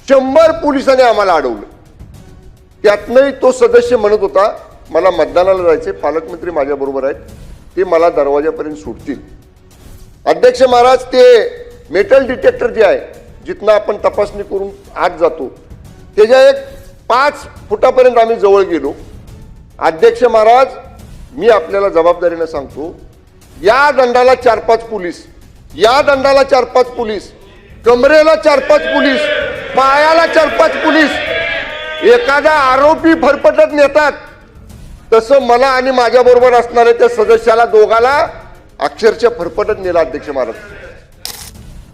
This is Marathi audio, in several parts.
100 पोलिसांनी आम्हाला अडवलं। त्यातनंही तो सदस्य म्हणत होता मला मतदानाला जायचे, पालकमंत्री माझ्या बरोबर आहेत, ते मला दरवाजापर्यंत सोडतील। अध्यक्ष महाराज, ते मेटल डिटेक्टर जे आहे जिथनं आपण तपासणी करून आत जातो त्याच्या एक 5 फुटापर्यंत आम्ही जवळ गेलो। अध्यक्ष महाराज, मी आपल्याला जबाबदारीने सांगतो, या दंडाला 4-5 पोलीस, या दंडाला 4-5 पोलीस, कमरेला 4-5 पोलीस, पायाला 4-5 पोलीस, एखादा आरोपी फरफटत नेतात तसं मला आणि माझ्या बरोबर असणाऱ्या त्या सदस्याला दोघाला अक्षरशः फरफटत नेला। अध्यक्ष महाराज,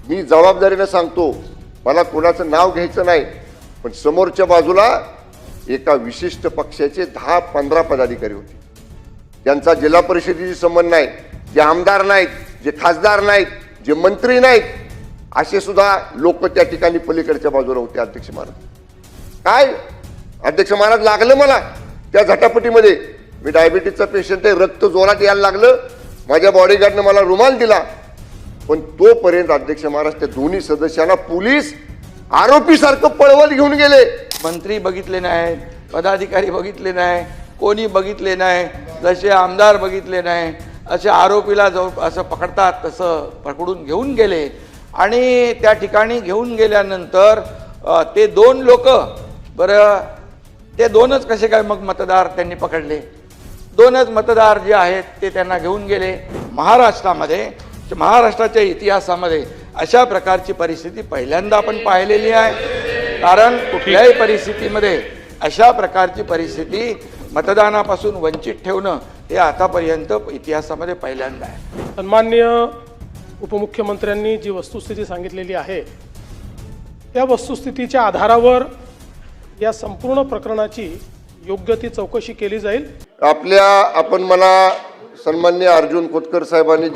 मी जबाबदारीने सांगतो, मला कोणाचं नाव घ्यायचं नाही, पण समोरच्या बाजूला एका विशिष्ट पक्षाचे 10-15 पदाधिकारी होते, ज्यांचा जिल्हा परिषदेशी संबंध नाही, जे आमदार नाहीत, जे खासदार नाहीत, जे मंत्री नाहीत, असे सुद्धा लोक त्या ठिकाणी पलीकडच्या बाजूला होते। अध्यक्ष महाराज, काय अध्यक्ष महाराज लागलं मला त्या झटापटीमध्ये, मी डायबिटीजचा पेशंट आहे, रक्त जोरात यायला लागलं, माझ्या बॉडीगार्डने मला रुमाल दिला, पण तोपर्यंत अध्यक्ष महाराज त्या दोन्ही सदस्यांना पोलीस आरोपी सारखं पळवत घेऊन गेले। मंत्री बघितले नाही, पदाधिकारी बघितले नाही, कोणी बघितले नाही, जसे आमदार बघितले नाही, असे आरोपीला जो असं पकडतात तसं पकडून घेऊन गेले। आणि त्या ठिकाणी घेऊन गेल्यानंतर ते 2 लोक, बरं ते 2च कसे काय मग मतदार त्यांनी पकडले? 2च मतदार जे आहेत ते त्यांना घेऊन गेले। महाराष्ट्राच्या इतिहासामध्ये अशा प्रकारची परिस्थिती पहिल्यांदा आपण पाहिलेली आहे। कारण कुठल्याही परिस्थितीमध्ये अशा प्रकारची परिस्थिती मतदानापासून वंचित ठेवणं हे आतापर्यंत इतिहासामध्ये पहिल्यांदा आहे। सन्माननीय उपमुख्यमंत्र्यांनी जी वस्तुस्थिती सांगितलेली आहे त्या वस्तुस्थितीच्या आधारावर या संपूर्ण प्रकरणाची योग्य ती चौकशी केली जाईल। आपण मला सन्माननीय अर्जुन खोतकर साहेबांनी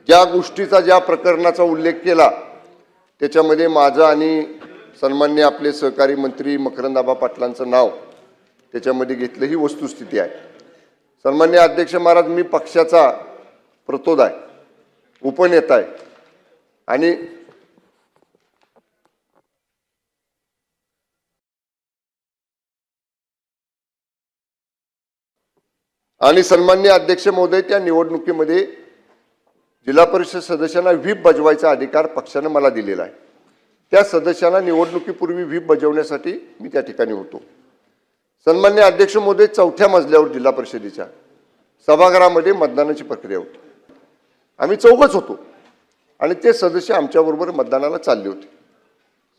ज्या गोष्टीचा, ज्या प्रकरणाचा उल्लेख केला त्याच्यामध्ये माझं आणि सन्माननीय आपले सहकारी मंत्री मकरंद आबा पाटलांचं नाव त्याच्यामध्ये घेतलं, ही वस्तुस्थिती आहे। सन्माननीय अध्यक्ष महाराज, मी पक्षाचा प्रतोद आहे, उपनेता आहे आणि सन्माननीय अध्यक्ष महोदय, त्या निवडणुकीमध्ये जिल्हा परिषद सदस्यांना व्हीप बजवायचा अधिकार पक्षाने मला दिलेला आहे। त्या सदस्यांना निवडणुकीपूर्वी व्हीप बजवण्यासाठी मी त्या ठिकाणी होतो। सन्माननीय अध्यक्ष महोदय, 4थ्या मजल्यावर जिल्हा परिषदेच्या सभागृहामध्ये मतदानाची प्रक्रिया होती। आम्ही 4घच होतो आणि ते सदस्य आमच्याबरोबर मतदानाला चालले होते।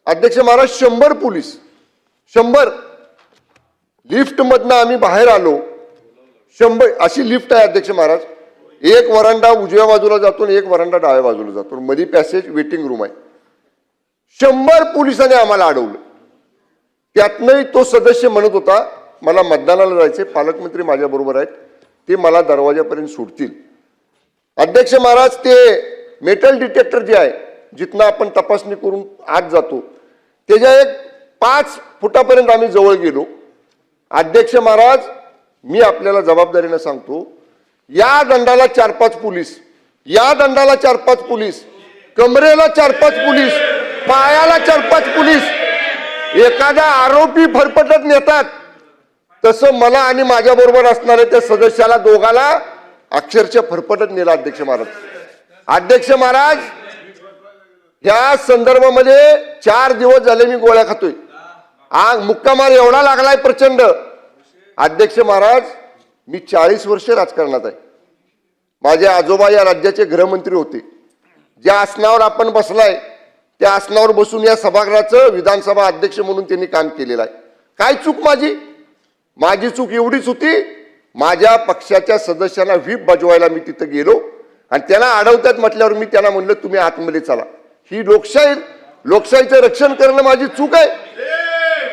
अध्यक्ष महाराज, 100 पोलीस, 100 लिफ्टमधनं आम्ही बाहेर आलो। 100 अशी लिफ्ट आहे अध्यक्ष महाराज, एक वरांडा उजव्या बाजूला जातो आणि एक वरांडा डाव्या बाजूला जातो, मध्ये पॅसेज वेटिंग रूम आहे। 100 पोलिसांनी आम्हाला अडवलं। त्यातनंही तो सदस्य म्हणत होता मला मतदानाला जायचे, पालकमंत्री माझ्या बरोबर आहेत, ते मला दरवाजापर्यंत सोडतील। अध्यक्ष महाराज, ते मेटल डिटेक्टर जे आहे जिथनं आपण तपासणी करून आत जातो त्याच्या एक 5 फुटापर्यंत आम्ही जवळ गेलो। अध्यक्ष महाराज, मी आपल्याला जबाबदारीने सांगतो, या दंडाला 4-5 पोलीस, या दंडाला 4-5 पोलीस, कमरेला 4-5 पोलीस, पायाला 4-5 पोलीस, एखादा आरोपी फरफटत नेतात तसं मला आणि माझ्या बरोबर असणाऱ्या त्या सदस्याला दोघाला अक्षरशः फरफटत नेला। अध्यक्ष महाराज, या संदर्भामध्ये 4 दिवस झाले मी गोळ्या खातोय, मुक्कामार एवढा लागलाय प्रचंड। अध्यक्ष महाराज, मी 40 वर्ष राजकारणात आहे। माझे आजोबा या राज्याचे गृहमंत्री होते। ज्या आसनावर आपण बसलाय त्या आसनावर बसून या सभागृहाचं विधानसभा अध्यक्ष म्हणून त्यांनी काम केलेलं आहे। काय चूक माझी चूक एवढीच होती, माझ्या पक्षाच्या सदस्यांना व्हीप बजवायला मी तिथं गेलो आणि त्यांना अडवतात म्हटल्यावर मी त्यांना म्हणलं तुम्ही आतमध्ये चला। ही लोकशाहीचं रक्षण करणं माझी चूक आहे।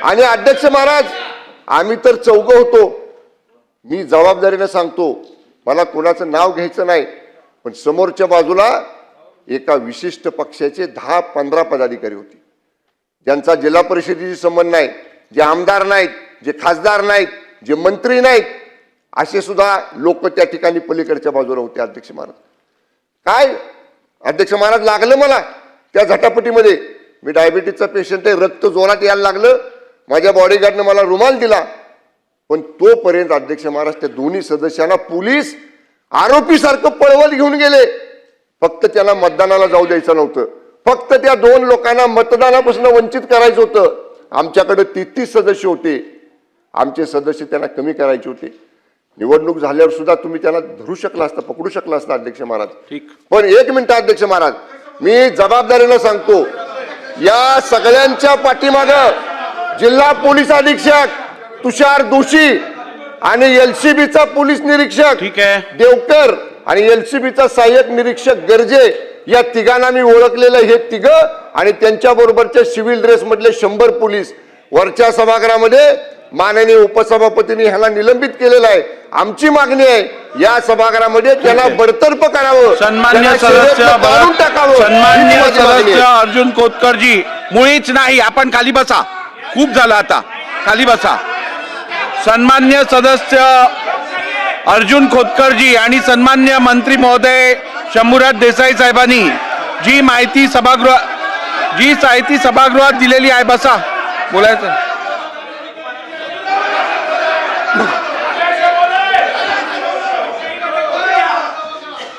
आणि अध्यक्ष महाराज, आम्ही तर 4घं होतो, मी जबाबदारीने सांगतो, मला कोणाचं नाव घ्यायचं नाही, पण समोरच्या बाजूला एका विशिष्ट पक्षाचे 10-15 पदाधिकारी होते, ज्यांचा जिल्हा परिषदेशी संबंध नाही, जे आमदार नाहीत, जे खासदार नाहीत, जे मंत्री नाहीत, असे सुद्धा लोक त्या ठिकाणी पलीकडच्या बाजूला होते। अध्यक्ष महाराज, काय अध्यक्ष महाराज लागलं मला त्या झटापटीमध्ये, मी डायबिटीजचा पेशंट आहे, रक्त जोरात यायला लागलं, माझ्या बॉडीगार्डनं मला रुमाल दिला, पण तोपर्यंत अध्यक्ष महाराज त्या दोन्ही सदस्यांना पोलीस आरोपीसारखं पळवत घेऊन गेले. फक्त त्यांना मतदानाला जाऊ द्यायचं नव्हतं, फक्त त्या दोन लोकांना मतदानापासून वंचित करायचं होतं. आमच्याकडे 33 सदस्य होते, आमचे सदस्य त्यांना कमी करायचे होते. निवडणूक झाल्यावर सुद्धा तुम्ही त्यांना धरू शकला असता, पकडू शकला असता अध्यक्ष महाराज. पण एक मिनिट अध्यक्ष महाराज, मी जबाबदारीनं सांगतो, या सगळ्यांच्या पाठीमागं जिल्हा पोलीस अधीक्षक तुषार दोशी आणि एलसीबीचा पोलीस निरीक्षक देवकर आणि एलसीबीचा सहाय्यक निरीक्षक गर्जे, या तिघांना मी ओळखलेलं. हे तिघ आणि त्यांच्या बरोबरचे सिव्हिल ड्रेस मधले 100 पोलीस वरच्या सभागृहामध्ये माननीय उपसभापतींनी ह्याला निलंबित केलेलं आहे. आमची मागणी आहे या सभागृहामध्ये त्यांना बडतर्फ करावं, सन्मान्य सदस्य काढून टाकावं. सन्मान्य सदस्य अर्जुन खोतकरजी, मुळीच नाही, आपण खाली बसा, खूप झालं आता, खाली बसा. सन्मान्य सदस्य अर्जुन खोतकरजी आणि सन्मान्य मंत्री महोदय शंभूराज देसाई साहेबांनी जी माहिती सभागृहात दिलेली आहे, बसा, बोलायचं.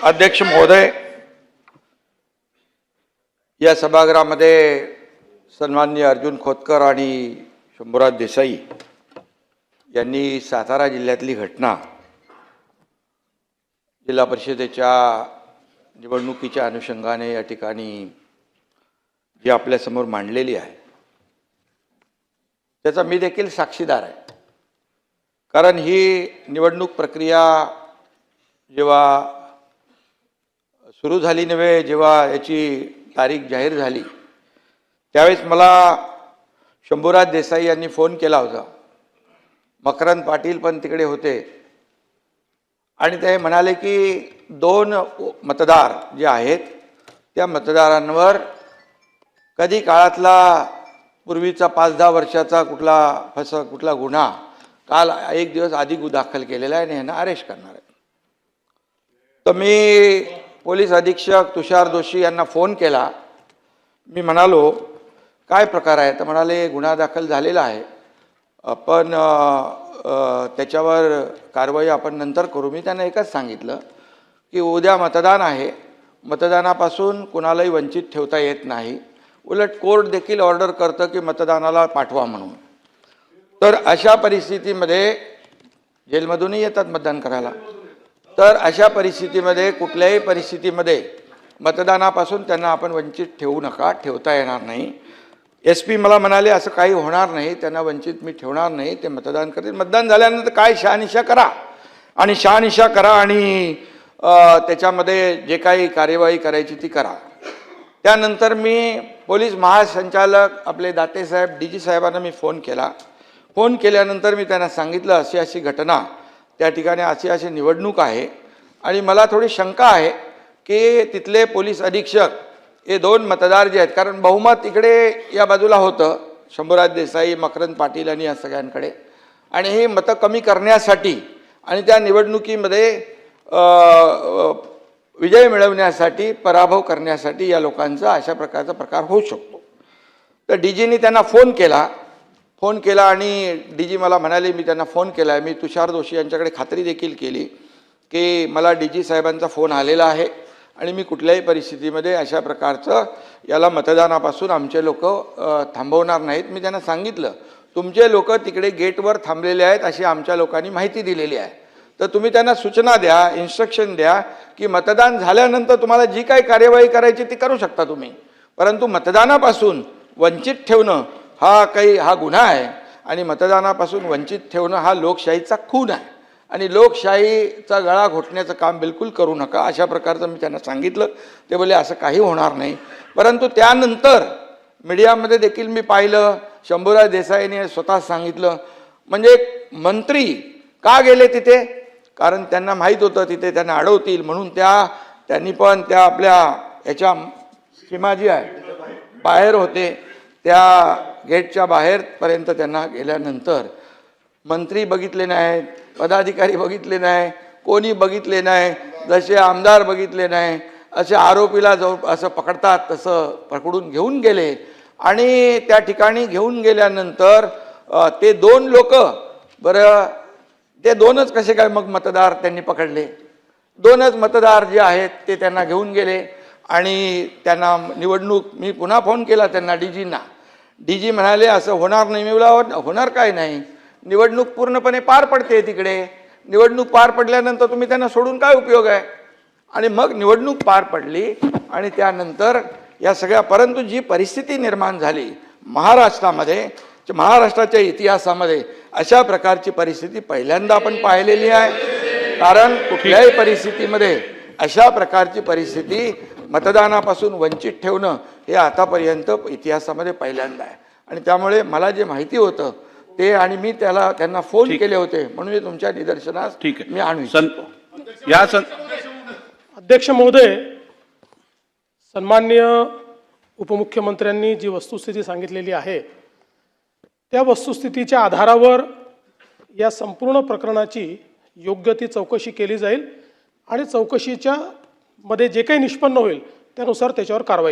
अध्यक्ष महोदय, या सभागृहामध्ये सन्माननीय अर्जुन खोतकर आणि शंभूराज देसाई यांनी सातारा जिल्ह्यातली घटना जिल्हा परिषदेच्या निवडणुकीच्या अनुषंगाने या ठिकाणी जी आपल्यासमोर मांडलेली आहे त्याचा मी देखील साक्षीदार आहे. कारण ही निवडणूक प्रक्रिया जेव्हा सुरू झाली नव्हे, जेव्हा याची तारीख जाहीर झाली त्यावेळेस मला शंभूराज देसाई यांनी फोन केला होता. मकरंद पाटील पण तिकडे होते आणि ते म्हणाले की 2 मतदार जे आहेत त्या मतदारांवर कधी काळातला पूर्वीचा 5-10 वर्षाचा कुठला गुन्हा काल 1 दिवस आधी दाखल केलेला आहे आणि यांना अरेस्ट करणार आहे. तर मी पोलीस अधीक्षक तुषार दोशी यांना फोन केला. मी म्हणालो काय प्रकार आहे, तर म्हणाले गुन्हा दाखल झालेला आहे, पण त्याच्यावर कारवाई आपण नंतर करू. मी त्यांना एकच सांगितलं की उद्या मतदान आहे, मतदानापासून कुणालाही वंचित ठेवता येत नाही, उलट कोर्ट देखील ऑर्डर करतं की मतदानाला पाठवा म्हणून. तर अशा परिस्थितीमध्ये जेलमधूनही येतात मतदान करायला, तर अशा परिस्थितीमध्ये कुठल्याही परिस्थितीमध्ये मतदानापासून त्यांना आपण वंचित ठेवू नका, ठेवता येणार नाही. SP मला म्हणाले असं काही होणार नाही, त्यांना वंचित मी ठेवणार नाही, ते मतदान करतील, मतदान झाल्यानंतर काय शहानिशा करा आणि त्याच्यामध्ये जे काही कार्यवाही करायची ती करा. त्यानंतर मी पोलीस महासंचालक आपले दाते साहेब DG साहेबांना मी फोन केला. फोन केल्यानंतर मी त्यांना सांगितलं अशी अशी घटना त्या ठिकाणी, अशी निवडणूक आहे आणि मला थोडी शंका आहे की तिथले पोलीस अधीक्षक हे 2 मतदार जे आहेत, कारण बहुमत इकडे या बाजूला होतं शंभूराज देसाई, मकरंद पाटील आणि या सगळ्यांकडे, आणि ही मतं कमी करण्यासाठी आणि त्या निवडणुकीमध्ये विजय मिळवण्यासाठी, पराभव करण्यासाठी या लोकांचा अशा प्रकारचा प्रकार होऊ शकतो. तर DGनी त्यांना फोन केला आणि DG मला म्हणाले, मी त्यांना फोन केला आहे, मी तुषार दोशी यांच्याकडे खात्री देखील केली की मला DG साहेबांचा फोन आलेला आहे आणि मी कुठल्याही परिस्थितीमध्ये अशा प्रकारचं याला मतदानापासून आमचे लोक थांबवणार नाहीत. मी त्यांना सांगितलं तुमचे लोक तिकडे गेटवर थांबलेले आहेत अशी आमच्या लोकांनी माहिती दिलेली आहे, तर तुम्ही त्यांना सूचना द्या, इन्स्ट्रक्शन द्या की मतदान झाल्यानंतर तुम्हाला जी काही कार्यवाही करायची ती करू शकता तुम्ही, परंतु मतदानापासून वंचित ठेवणं हा गुन्हा आहे आणि मतदानापासून वंचित ठेवणं हा लोकशाहीचा खून आहे आणि लोकशाहीचा गळा घोटण्याचं काम बिलकुल करू नका, अशा प्रकारचं मी त्यांना सांगितलं. ते बोलले असं काही होणार नाही. परंतु त्यानंतर मीडियामध्ये देखील मी पाहिलं, शंभूराज देसाईने स्वतः सांगितलं, म्हणजे मंत्री का गेले तिथे, कारण त्यांना माहीत होतं तिथे त्यांना अडवतील म्हणून त्यांनी पण त्या आपल्या याच्या सीमा जी आहे बाहेर होते, त्या गेटच्या बाहेरपर्यंत त्यांना गेल्यानंतर मंत्री बघितले नाहीत, पदाधिकारी बघितले नाही, कोणी बघितले नाही, जसे आमदार बघितले नाही, असे आरोपीला असं पकडतात तसं पकडून घेऊन गेले आणि त्या ठिकाणी घेऊन गेल्यानंतर ते 2 लोक, बरं ते 2च कसे काय मग मतदार त्यांनी पकडले? 2च मतदार जे आहेत ते त्यांना घेऊन गेले आणि त्यांना निवडणूक, मी पुन्हा फोन केला त्यांना DGंना. DG म्हणाले असं होणार नाही. मी बोलला होणार काय नाही, निवडणूक पूर्णपणे पार पडते तिकडे, निवडणूक पार पडल्यानंतर तुम्ही त्यांना सोडून काय उपयोग आहे? आणि मग निवडणूक पार पडली आणि त्यानंतर या सगळ्या, परंतु जी परिस्थिती निर्माण झाली महाराष्ट्रामध्ये, महाराष्ट्राच्या इतिहासामध्ये अशा प्रकारची परिस्थिती पहिल्यांदा आपण पाहिलेली आहे. कारण कुठल्याही परिस्थितीमध्ये अशा प्रकारची परिस्थिती मतदानापासून वंचित ठेवणं हे आतापर्यंत इतिहासामध्ये पहिल्यांदा आहे. आणि त्यामुळे मला जे माहिती होतं ते, आणि मी त्यांना फोन केले होते, म्हणून मी तुमच्या निदर्शनास मी आणू इच्छितो. अध्यक्ष महोदय, सन्माननीय उपमुख्यमंत्र्यांनी जी वस्तुस्थिती सांगितलेली आहे त्या वस्तुस्थितीच्या आधारावर या संपूर्ण प्रकरणाची योग्य ती चौकशी केली जाईल आणि चौकशीच्या मध्ये जे काही निष्पन्न होईल त्यानुसार त्याच्यावर कारवाई